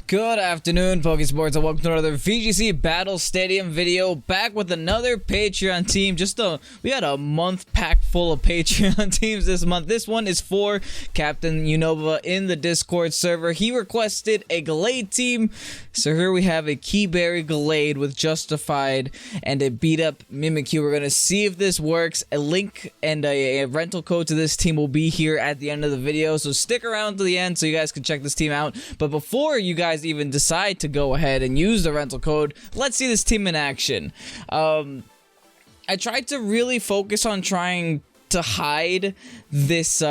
Good afternoon, Pokésports, and welcome to another VGC Battle Stadium video. Back with another Patreon team. We had a month packed full of Patreon teams this month. This one is for Captain Unova in the Discord server. He requested a GALLADE team, so here we have a Keyberry GALLADE with Justified and a beat up Mimikyu. We're gonna see if this works. A link and a rental code to this team will be here at the end of the video, so stick around to the end so you guys can check this team out. But before you guys even decide to go ahead and use the rental code, let's see this team in action. I tried to really focus on trying to hide this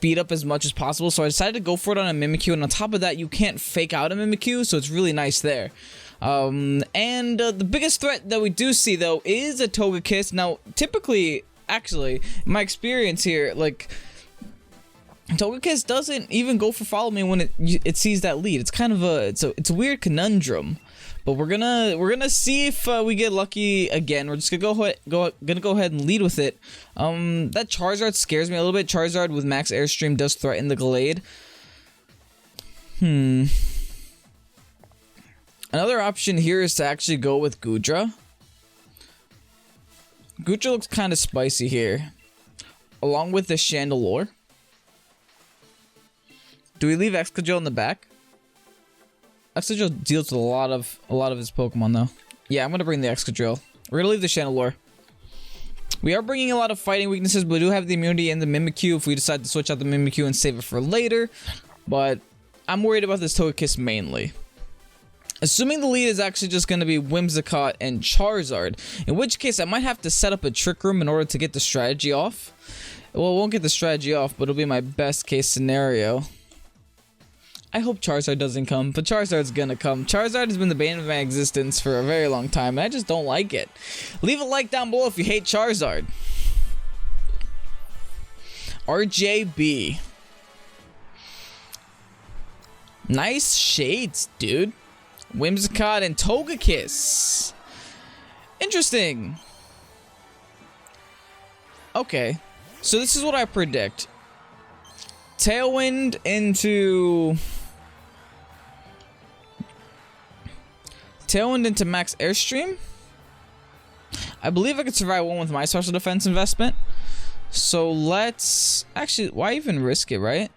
beat up as much as possible, so I decided to go for it on a Mimikyu, and on top of that you can't fake out a Mimikyu, so it's really nice there. The biggest threat that we do see though is a Togekiss. Now typically, actually, in my experience here, like, Togekiss doesn't even go for follow me when it sees that lead. It's kind of it's a weird conundrum, but we're gonna see if we get lucky again. We're just gonna go ahead and lead with it. That Charizard scares me a little bit. Charizard with max airstream does threaten the GALLADE. Another option here is to actually go with Goodra. Goodra looks kind of spicy here, along with the Chandelure. Do we leave Excadrill in the back? Excadrill deals with a lot of his Pokemon though. Yeah, I'm gonna bring the Excadrill. We're gonna leave the Chandelure. We are bringing a lot of fighting weaknesses, but we do have the immunity in the Mimikyu if we decide to switch out the Mimikyu and save it for later. But I'm worried about this Togekiss mainly. Assuming the lead is actually just going to be Whimsicott and Charizard, in which case I might have to set up a Trick Room in order to get the strategy off. Well, it won't get the strategy off, but it'll be my best case scenario. I hope Charizard doesn't come, but Charizard's gonna come. Charizard has been the bane of my existence for a very long time, and I just don't like it. Leave a like down below if you hate Charizard. RJB. Nice shades, dude. Whimsicott and Togekiss. Interesting. Okay, so this is what I predict. Tailwind into max airstream. I believe I could survive one with my special defense investment. So let's actually, why even risk it, right?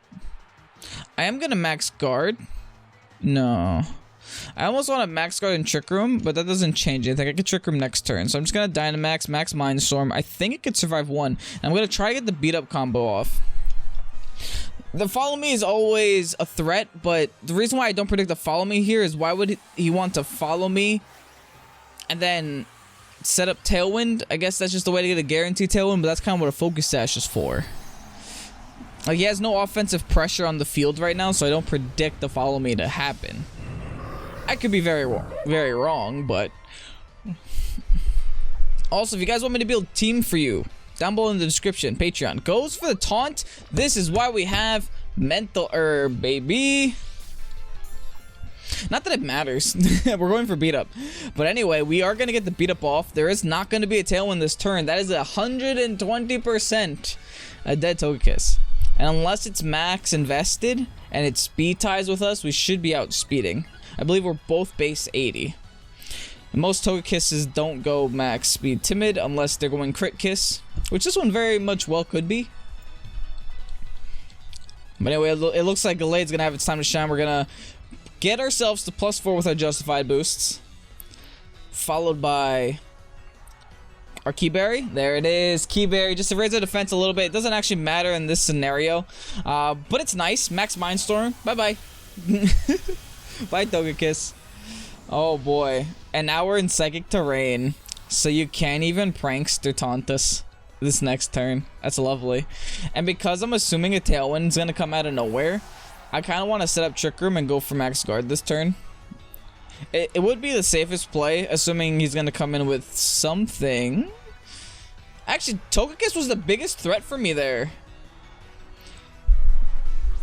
I am gonna max guard. No, I almost want to max guard and Trick Room, but that doesn't change anything. I could Trick Room next turn, so I'm just gonna Dynamax, max Mindstorm. I think it could survive one. And I'm gonna try to get the beat up combo off. The follow me is always a threat, but the reason why I don't predict the follow me here is why would he want to follow me and then set up Tailwind? I guess that's just the way to get a guaranteed Tailwind, but that's kind of what a Focus Sash is for. Like, he has no offensive pressure on the field right now, so I don't predict the follow me to happen. I could be very wrong, but also, if you guys want me to build a team for you, down below in the description, Patreon goes for the taunt. This is why we have Mental Herb, baby. Not that it matters. We're going for beat up. But anyway, we are going to get the beat up off. There is not going to be a Tailwind this turn. That is 120% a dead Togekiss. And unless it's max invested and it speed ties with us, we should be outspeeding. I believe we're both base 80. Most Togekisses don't go max speed timid unless they're going crit kiss, which this one very much well could be. But anyway, it looks like GALLADE's gonna have its time to shine. We're gonna get ourselves to +4 with our Justified boosts, followed by our Keyberry. There it is, Keyberry, just to raise our defense a little bit. It doesn't actually matter in this scenario, but it's nice. Max Mindstorm. Bye bye. Bye Togekiss. Oh boy. And now we're in Psychic Terrain, so you can't even Prankster taunt us this next turn. That's lovely. And because I'm assuming a Tailwind's gonna come out of nowhere, I kind of want to set up Trick Room and go for max guard this turn. It would be the safest play, assuming he's gonna come in with something. Actually, Togekiss was the biggest threat for me there.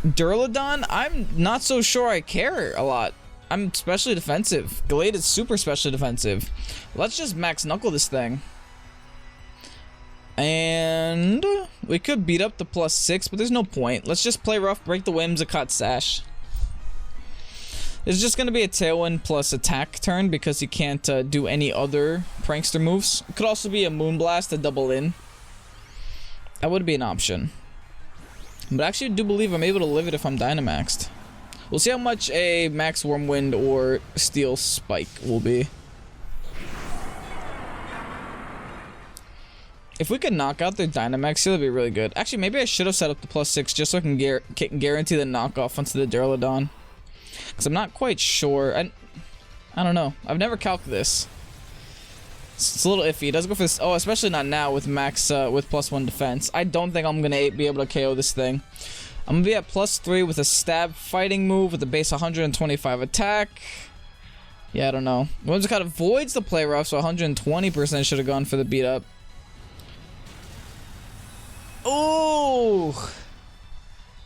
Duraludon, I'm not so sure I care a lot. I'm specially defensive. GALLADE is super specially defensive. Let's just max knuckle this thing. And we could beat up the +6, but there's no point. Let's just play rough, break the Whimsicott Sash. It's just gonna be a Tailwind plus attack turn because he can't do any other Prankster moves. It could also be a Moonblast to double in. That would be an option. But I actually do believe I'm able to live it if I'm Dynamaxed. We'll see how much a Max Wormwind or Steel Spike will be. If we could knock out their Dynamax here, that'd be really good. Actually, maybe I should have set up the +6 just so I can guarantee the knockoff onto the Duraludon. Because I'm not quite sure. I don't know. I've never calced this. It's a little iffy. It doesn't go for this. Oh, especially not now with max, with +1 defense. I don't think I'm going to be able to KO this thing. I'm going to be at +3 with a stab fighting move with a base 125 attack. Yeah, I don't know. Whimsicott avoids the play rough, so 120% should have gone for the beat up. Ooh!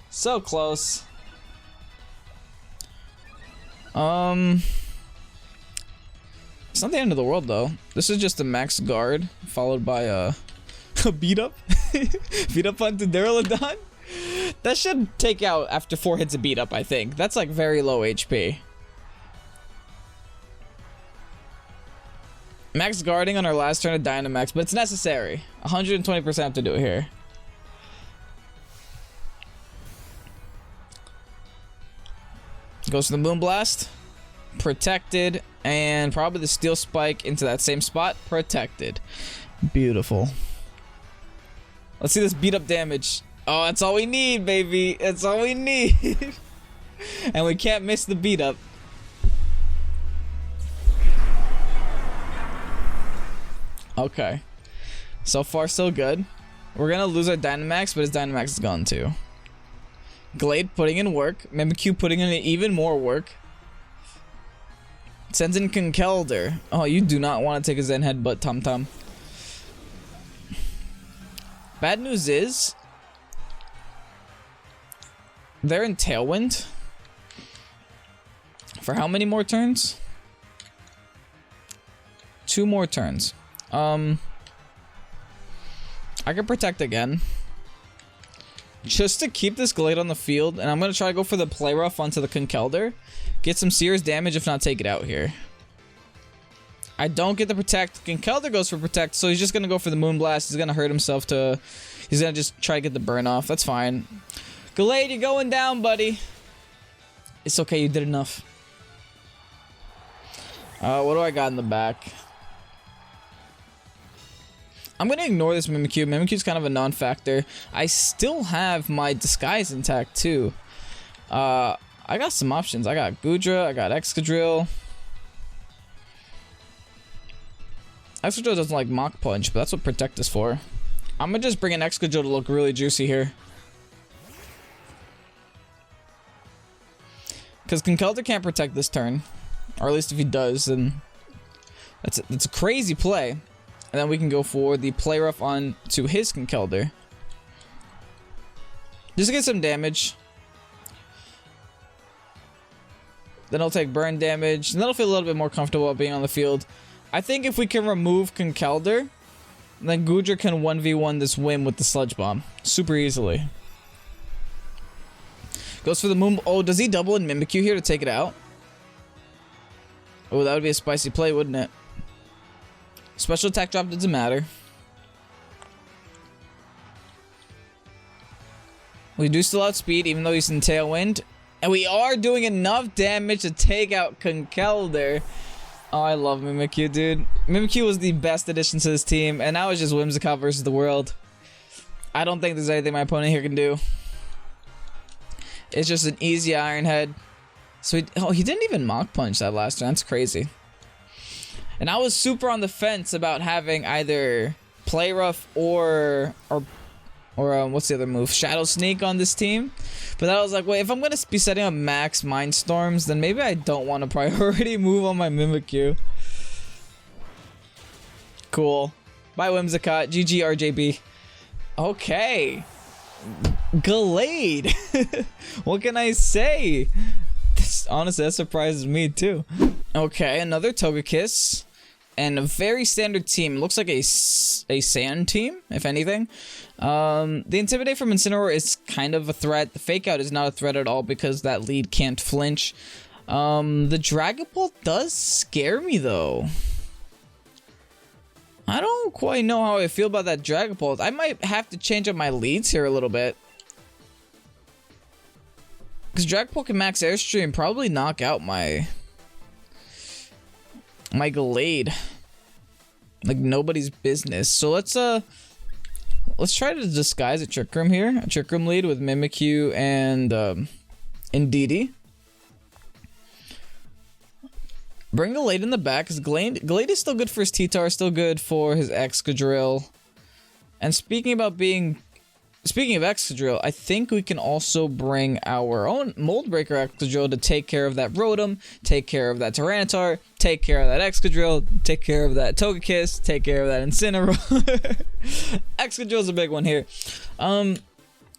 So close. It's not the end of the world though. This is just a max guard followed by a beat up. Beat up onto Duraludon. That should take out after 4 hits of beat up, I think. That's like very low HP. Max guarding on our last turn of Dynamax, but it's necessary. 120% have to do it here. Goes to the Moonblast. Protected. And probably the Steel Spike into that same spot. Protected. Beautiful. Let's see this beat up damage. Oh, that's all we need, baby. That's all we need. And we can't miss the beat up. Okay. So far, so good. We're gonna lose our Dynamax, but his Dynamax is gone too. Glade putting in work. Mimikyu putting in even more work. Sends in Conkeldurr. Oh, you do not want to take a Zen Headbutt, Tum-Tum. Bad news is they're in Tailwind. For how many more turns? 2 more turns. I can protect again. Just to keep this Glade on the field, and I'm going to try to go for the Play Rough onto the Conkeldurr. Get some serious damage, if not take it out here. I don't get the Protect. Conkeldurr goes for Protect, so he's just going to go for the Moonblast. He's going to hurt himself to... He's going to just try to get the burn off. That's fine. Glade, you're going down, buddy. It's okay, you did enough. What do I got in the back? I'm going to ignore this Mimikyu. Mimikyu's kind of a non-factor. I still have my Disguise intact, too. I got some options. I got Goodra. I got Excadrill. Excadrill doesn't like Mach Punch, but that's what Protect is for. I'm going to just bring an Excadrill to look really juicy here. Because Conkeldurr can't Protect this turn. Or at least if he does, then... That's a crazy play. And then we can go for the Play Rough on to his Conkeldurr. Just to get some damage. Then he'll take burn damage. And then he'll feel a little bit more comfortable being on the field. I think if we can remove Conkeldurr, then Goodra can 1v1 this Whim with the Sludge Bomb. Super easily. Goes for the Moon... Oh, does he double in Mimikyu here to take it out? Oh, that would be a spicy play, wouldn't it? Special attack drop doesn't matter. We do still outspeed, even though he's in Tailwind. And we are doing enough damage to take out Conkeldurr. Oh, I love Mimikyu, dude. Mimikyu was the best addition to this team, and now it's just Whimsicott versus the world. I don't think there's anything my opponent here can do. It's just an easy Iron Head. So he didn't even Mach Punch that last turn. That's crazy. And I was super on the fence about having either Play Rough or what's the other move? Shadow Sneak on this team. But then I was like, wait, if I'm going to be setting up max Mindstorms, then maybe I don't want a priority move on my Mimikyu. Cool. Bye, Whimsicott. GG, RJB. Okay. Gallade. What can I say? Honestly, that surprises me too. Okay, another Togekiss. And a very standard team. Looks like a sand team, if anything. The Intimidate from Incineroar is kind of a threat. The Fake Out is not a threat at all because that lead can't flinch. The Dragon Ball does scare me though. I don't quite know how I feel about that Dragon Ball. I might have to change up my leads here a little bit. Because Dragon Ball can max Airstream, probably knock out my Gallade. Like nobody's business. So let's try to disguise a Trick Room here. A Trick Room lead with Mimikyu and Indeedee. Bring Gallade in the back, because Gallade is still good for his T-Tar, still good for his Excadrill. And speaking of Excadrill, I think we can also bring our own Mold Breaker Excadrill to take care of that Rotom, take care of that Tyranitar, take care of that Excadrill, take care of that Togekiss, take care of that Incineroar. Excadrill's a big one here.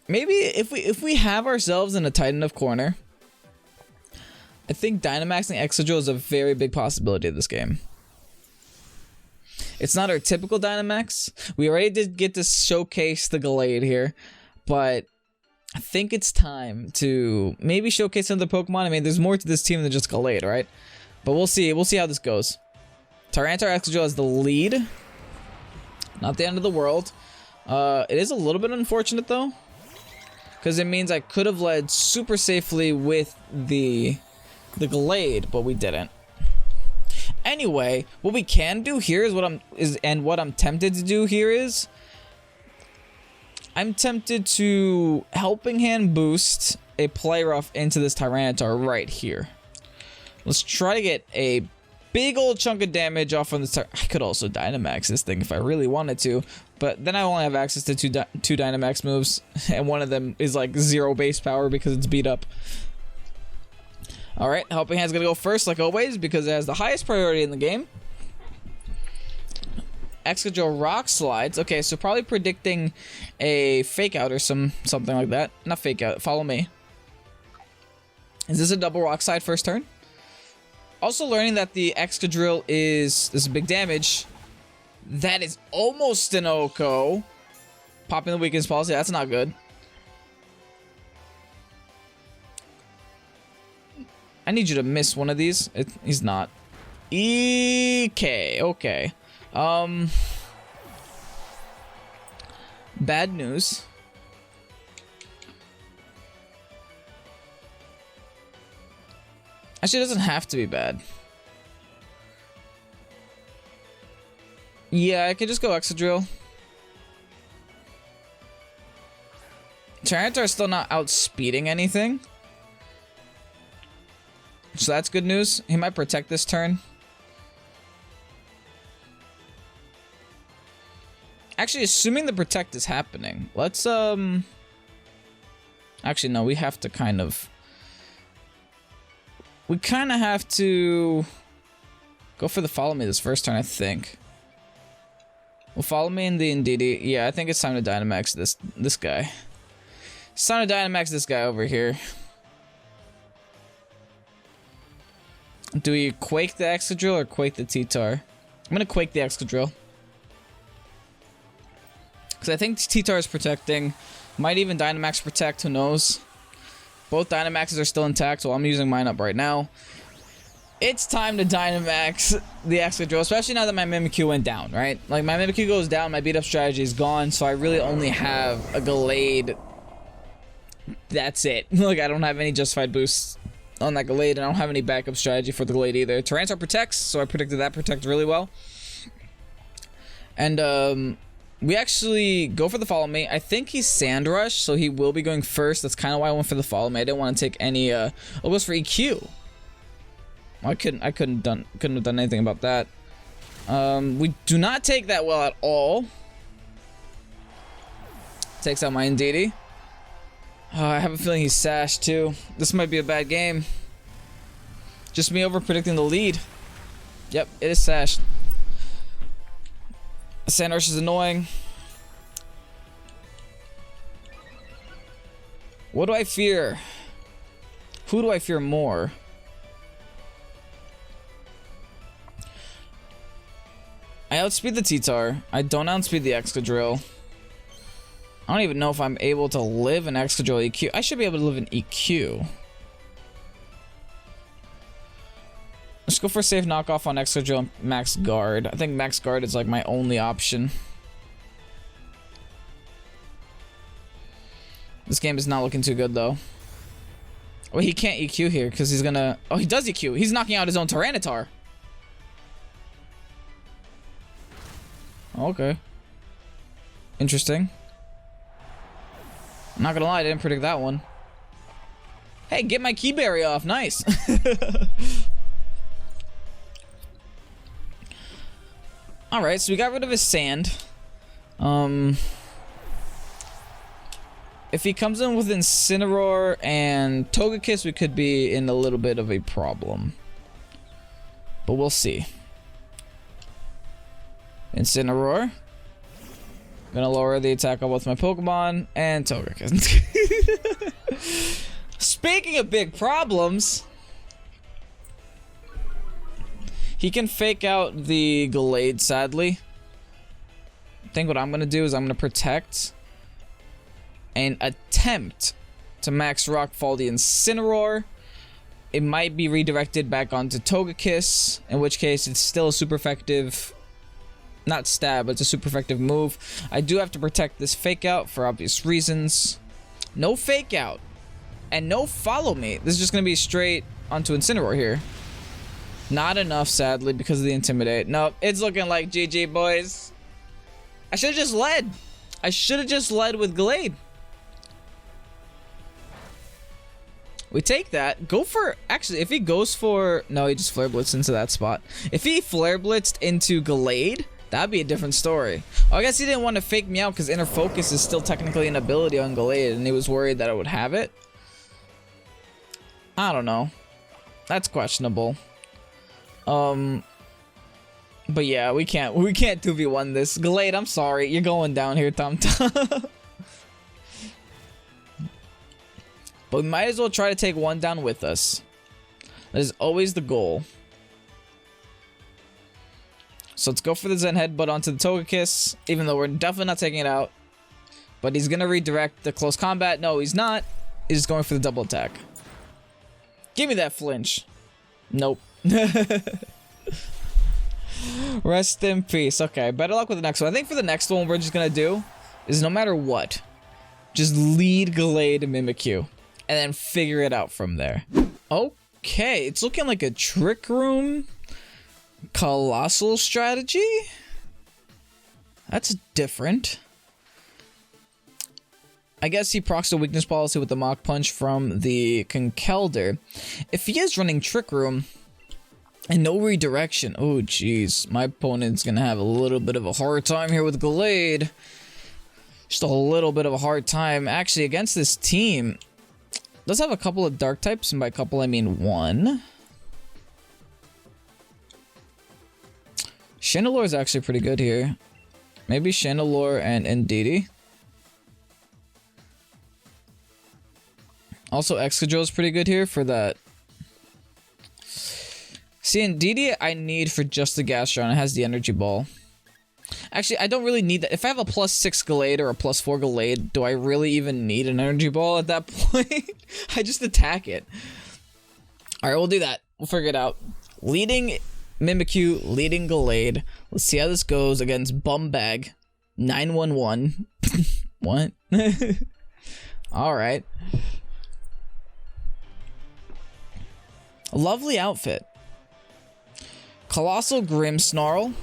Maybe if we have ourselves in a tight enough corner, I think Dynamaxing Excadrill is a very big possibility of this game. It's not our typical Dynamax. We already did get to showcase the Gallade here, but I think it's time to maybe showcase some of the Pokemon. I mean, there's more to this team than just Gallade, right? But we'll see. We'll see how this goes. Tyranitar Excadrill as the lead. Not the end of the world. It is a little bit unfortunate though, because it means I could have led super safely with the Gallade, but we didn't. Anyway, what we can do here is what I'm tempted to do here is I'm tempted to Helping Hand boost a Play Rough into this Tyranitar right here. Let's try to get a big old chunk of damage off on this. I could also Dynamax this thing if I really wanted to, but then I only have access to two Dynamax moves, and one of them is like 0 base power because it's beat up. Alright, Helping Hand's gonna go first like always because it has the highest priority in the game. Excadrill Rock Slides. Okay, so probably predicting a Fake Out or something like that. Not Fake Out, follow me. Is this a double Rock Slide first turn? Also learning that the Excadrill is big damage. That is almost an OHKO. Popping the weakness policy, that's not good. I need you to miss one of these. He's not. Okay. Bad news. Actually, it doesn't have to be bad. Yeah, I could just go Excadrill. Tyranitar is still not outspeeding anything. So that's good news. He might protect this turn. Actually, assuming the protect is happening, let's actually no, we have to kind of have to go for the Follow Me this first turn, I think. Well, Follow Me in the Indeedee. Yeah, I think it's time to Dynamax this guy. It's time to Dynamax this guy over here. Do we Quake the Excadrill or Quake the T-Tar? I'm gonna Quake the Excadrill. Because I think T-Tar is protecting. Might even Dynamax protect, who knows. Both Dynamaxes are still intact, so I'm using mine up right now. It's time to Dynamax the Excadrill, especially now that my Mimikyu went down, right? Like, my Mimikyu goes down, my beat up strategy is gone, so I really only have a Gallade. That's it. Like, I don't have any justified boosts on that Gallade, and I don't have any backup strategy for the Gallade either. Tyranitar protects, so I predicted that protect really well. And we actually go for the Follow Me. I think he's Sand Rush, so he will be going first. That's kind of why I went for the Follow Me. I didn't want to take any it goes for EQ. I couldn't have done anything about that. We do not take that well at all. Takes out my Indeedee. I have a feeling he's Sash too. This might be a bad game. Just me over predicting the lead. Yep, it is Sash. Sandrush is annoying. What do I fear? Who do I fear more? I outspeed the T-Tar. I don't outspeed the Excadrill. I don't even know if I'm able to live an Excadrill EQ. I should be able to live an EQ. Let's go for safe knockoff on Extra and Max Guard. I think Max Guard is like my only option. This game is not looking too good though. Well, he can't EQ here because he's gonna... Oh, he does EQ. He's knocking out his own Tyranitar. Okay. Interesting. I'm not gonna lie, I didn't predict that one. Hey, get my Key Berry off. Nice. Alright, so we got rid of his sand. If he comes in with Incineroar and Togekiss, we could be in a little bit of a problem. But we'll see. Incineroar. Gonna lower the attack on both my Pokemon and Togekiss. Speaking of big problems, he can fake out the Gallade, sadly. I think what I'm gonna do is I'm gonna protect and attempt to max Rockfall the Incineroar. It might be redirected back onto Togekiss, in which case it's still a super effective, not stab, but it's a super effective move. I do have to protect this fake out for obvious reasons. No fake out and no follow me. This is just gonna be straight onto Incineroar here. Not enough, sadly, because of the Intimidate. Nope, it's looking like GG, boys. I should have just led. I should have just led with Gallade. We take that. Go for... Actually, if he goes for... No, he just Flare Blitzed into that spot. If he Flare Blitzed into Gallade, that'd be a different story. Oh, I guess he didn't want to fake me out because Inner Focus is still technically an ability on Gallade, and he was worried that I would have it. I don't know. That's questionable. But yeah, we can't 2v1 this. Gallade, I'm sorry. You're going down here, Tom Tom. But we might as well try to take one down with us. That is always the goal. So let's go for the Zen Headbutt onto the Togekiss, even though we're definitely not taking it out. But he's gonna redirect the close combat. No, he's not. He's just going for the double attack. Give me that flinch. Nope. Rest in peace. Okay, better luck with the next one. I think for the next one, we're just gonna do is no matter what, just lead Gallade and Mimikyu, and then figure it out from there. Okay, it's looking like a Trick Room Colossal strategy. That's different. I guess he procs the weakness policy with the Mach Punch from the Conkeldurr. If he is running Trick Room and no redirection, oh jeez, my opponent's gonna have a little bit of a hard time here with Gallade. Just a little bit of a hard time. Actually, against this team, does have a couple of dark types, and by couple I mean one. Chandelure is actually pretty good here. Maybe Chandelure and Indeedee. Also, Excadrill is pretty good here for that. See, Indeedee I need for just the Gastron. It has the Energy Ball. Actually, I don't really need that. If I have a +6 Gallade or a +4 Gallade, do I really even need an Energy Ball at that point? I just attack it. Alright, we'll do that. We'll figure it out. Leading Mimikyu, leading Gallade. Let's see how this goes against Bumbag 911. What? Alright. Lovely outfit. Colossal Grimmsnarl.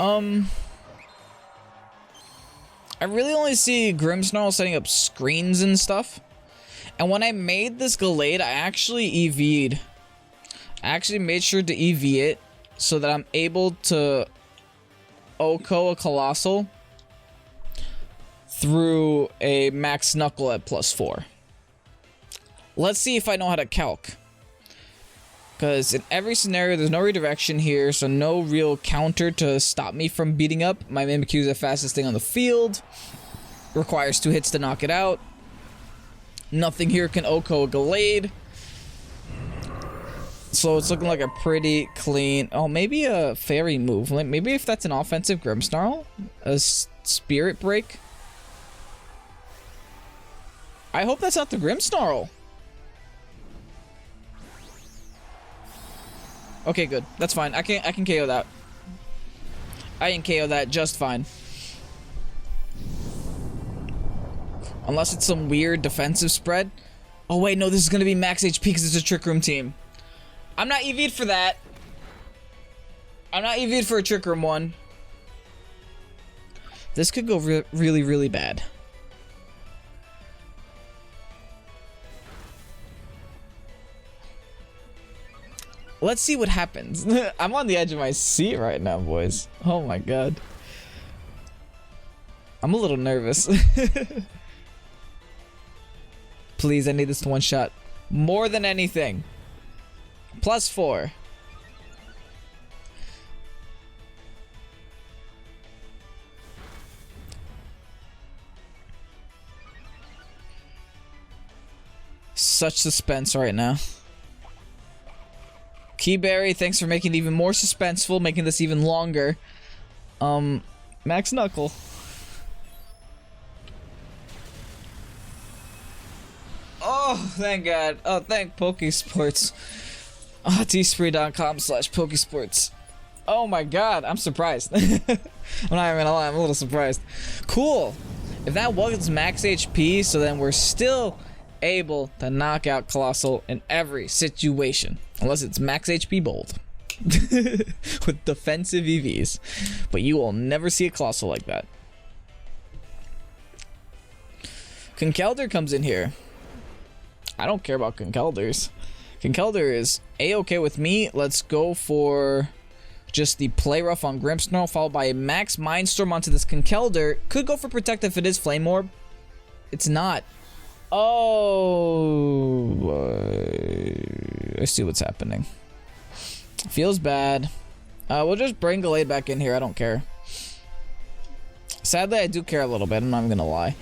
I really only see Grimmsnarl setting up screens and stuff. And when I made this Gallade, I actually EV'd. I actually made sure to EV it so that I'm able to OHKO a Colossal through a Max Knuckle at +4. Let's see if I know how to calc. Because in every scenario, there's no redirection here, so no real counter to stop me from beating up. My Mimikyu is the fastest thing on the field. Requires 2 hits to knock it out. Nothing here can OHKO a Gallade. So it's looking like a pretty clean... Oh, maybe a Fairy move. Maybe if that's an offensive Grimmsnarl? A Spirit Break? I hope that's not the Grimmsnarl. Okay, good. That's fine. I can KO that. I can KO that just fine. Unless it's some weird defensive spread. Oh wait, no, this is gonna be max HP because it's a Trick Room team. I'm not EV'd for that. I'm not EV'd for a Trick Room one. This could go really, really bad. Let's see what happens. I'm on the edge of my seat right now, boys. Oh my god. I'm a little nervous. Please, I need this to one shot. More than anything. +4. Such suspense right now. Keyberry, thanks for making it even more suspenseful, making this even longer. Max Knuckle. Oh, thank God. Oh, thank Pokésports. Oh, teespring.com/Pokésports. Oh my God, I'm surprised. I'm not even gonna lie, I'm a little surprised. Cool. If that was max HP, so then we're still able to knock out Colossal in every situation. Unless it's max HP bold. With defensive EVs. But you will never see a Colossal like that. Conkeldurr comes in here. I don't care about Conkeldurrs. Conkeldurr is A-okay with me. Let's go for just the Play Rough on Grimmsnarl, followed by a Max Mindstorm onto this Conkeldurr. Could go for Protect if it is Flame Orb. It's not. Oh, I see what's happening. Feels bad. We'll just bring Gallade back in here. I don't care. Sadly, I do care a little bit. I'm not even gonna lie.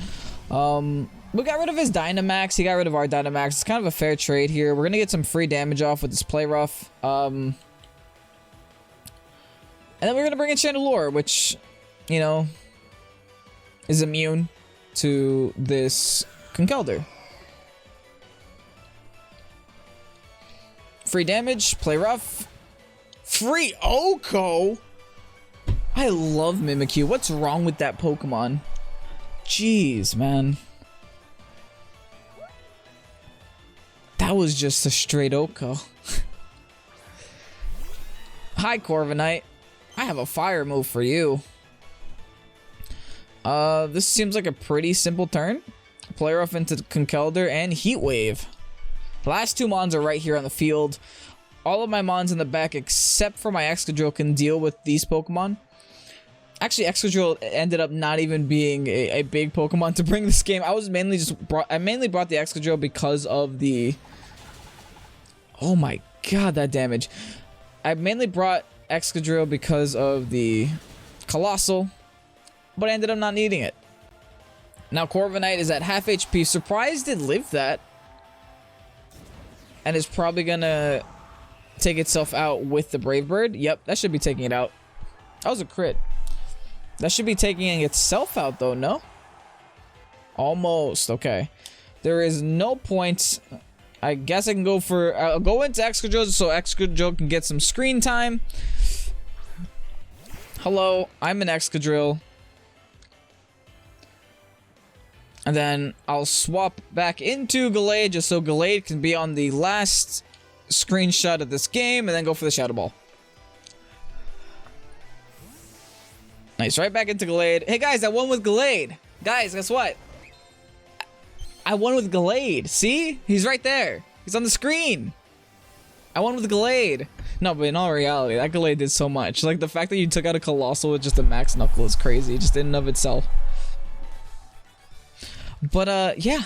We got rid of his Dynamax. He got rid of our Dynamax. It's kind of a fair trade here. We're gonna get some free damage off with this Play Rough. And then we're gonna bring in Chandelure, which, you know, is immune to this Conkeldurr. Free damage, Play Rough. Free Oko? I love Mimikyu. What's wrong with that Pokemon? Jeez, man. That was just a straight Oko. Hi, Corviknight. I have a fire move for you. This seems like a pretty simple turn. Play Rough into Conkeldurr and Heat Wave. The last two Mons are right here on the field. All of my Mons in the back, except for my Excadrill, can deal with these Pokemon. Actually, Excadrill ended up not even being a big Pokemon to bring this game. I mainly brought the Excadrill because of the... Oh my god, that damage. I mainly brought Excadrill because of the Colossal, but I ended up not needing it. Now Corviknight is at half HP. Surprised it lived that. And is probably gonna take itself out with the Brave Bird. Yep, that should be taking it out. That was a crit. That should be taking itself out though, no? Almost, okay. There is no point. I guess I can go for... I'll go into Excadrill so Excadrill can get some screen time. Hello, I'm an Excadrill. And then I'll swap back into Gallade just so Gallade can be on the last screenshot of this game and then go for the Shadow Ball. Nice, right back into Gallade. Hey guys, I won with Gallade. Guys, guess what? I won with Gallade. See? He's right there. He's on the screen. I won with Gallade. No, but in all reality, that Gallade did so much. Like, the fact that you took out a Colossal with just a Max Knuckle is crazy, just in and of itself. But, yeah.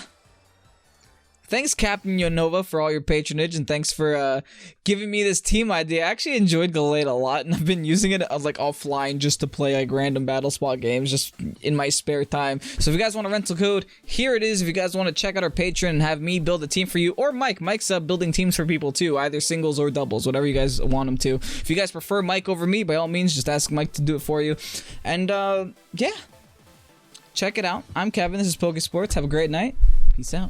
Thanks, Captain Yonova, for all your patronage, and thanks for giving me this team idea. I actually enjoyed Gallade a lot, and I've been using it like offline just to play like random battle spot games just in my spare time. So if you guys want a rental code, here it is. If you guys want to check out our Patreon and have me build a team for you, or Mike's building teams for people too, either singles or doubles, whatever you guys want them to. If you guys prefer Mike over me, by all means, just ask Mike to do it for you. And yeah, check it out. I'm Kevin. This is Pokesports. Have a great night. Peace out.